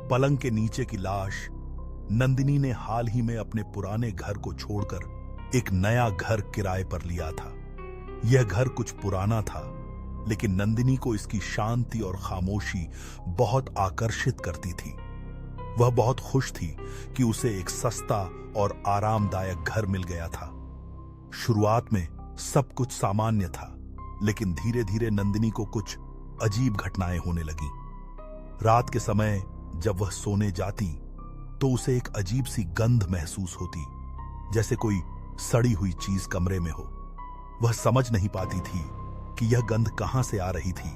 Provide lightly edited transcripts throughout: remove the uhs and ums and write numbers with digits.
पलंग के नीचे की लाश। नंदिनी ने हाल ही में अपने पुराने घर को छोड़कर एक नया घर किराए पर लिया था। यह घर कुछ पुराना था, लेकिन नंदिनी को इसकी शांति और खामोशी बहुत आकर्षित करती थी। वह बहुत खुश थी कि उसे एक सस्ता और आरामदायक घर मिल गया था। शुरुआत में सब कुछ सामान्य था, लेकिन धीरे धीरे नंदिनी को कुछ अजीब घटनाएं होने लगीं। रात के समय जब वह सोने जाती तो उसे एक अजीब सी गंध महसूस होती, जैसे कोई सड़ी हुई चीज कमरे में हो। वह समझ नहीं पाती थी कि यह गंध कहां से आ रही थी,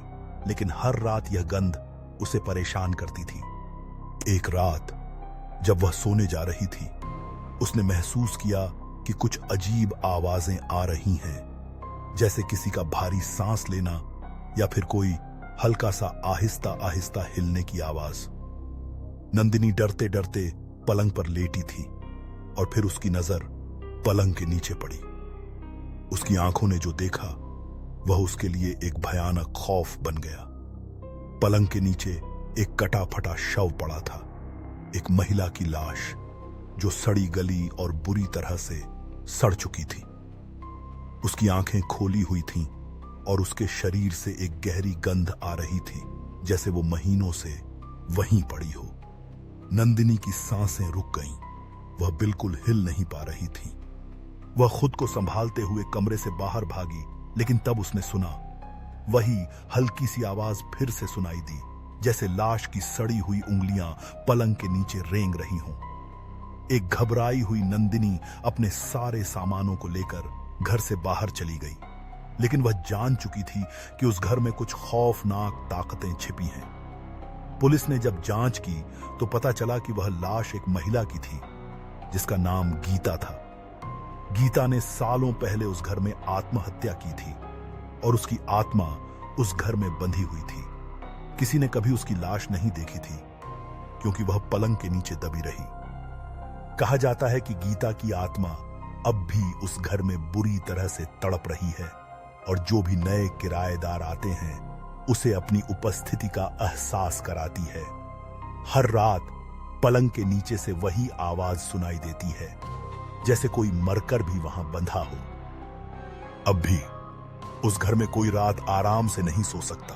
लेकिन हर रात यह गंध उसे परेशान करती थी। एक रात जब वह सोने जा रही थी, उसने महसूस किया कि कुछ अजीब आवाजें आ रही हैं, जैसे किसी का भारी सांस लेना या फिर कोई हल्का सा आहिस्ता आहिस्ता हिलने की आवाज। नंदिनी डरते डरते पलंग पर लेटी थी और फिर उसकी नजर पलंग के नीचे पड़ी। उसकी आंखों ने जो देखा वह उसके लिए एक भयानक खौफ बन गया। पलंग के नीचे एक कटा फटा शव पड़ा था, एक महिला की लाश जो सड़ी गली और बुरी तरह से सड़ चुकी थी। उसकी आंखें खोली हुई थीं और उसके शरीर से एक गहरी गंध आ रही थी, जैसे वो महीनों से वहीं पड़ी हो। नंदिनी की सांसें रुक गईं। वह बिल्कुल हिल नहीं पा रही थी। वह खुद को संभालते हुए कमरे से बाहर भागी, लेकिन तब उसने सुना वही हल्की सी आवाज फिर से सुनाई दी, जैसे लाश की सड़ी हुई उंगलियां पलंग के नीचे रेंग रही हों। एक घबराई हुई नंदिनी अपने सारे सामानों को लेकर घर से बाहर चली गई, लेकिन वह जान चुकी थी कि उस घर में कुछ खौफनाक ताकतें छिपी हैं। पुलिस ने जब जांच की तो पता चला कि वह लाश एक महिला की थी, जिसका नाम गीता था। गीता ने सालों पहले उस घर में आत्महत्या की थी और उसकी आत्मा उस घर में बंधी हुई थी। किसी ने कभी उसकी लाश नहीं देखी थी, क्योंकि वह पलंग के नीचे दबी रही। कहा जाता है कि गीता की आत्मा अब भी उस घर में बुरी तरह से तड़प रही है और जो भी नए किराएदार आते हैं उसे अपनी उपस्थिति का एहसास कराती है। हर रात पलंग के नीचे से वही आवाज सुनाई देती है, जैसे कोई मरकर भी वहां बंधा हो। अब भी उस घर में कोई रात आराम से नहीं सो सकता।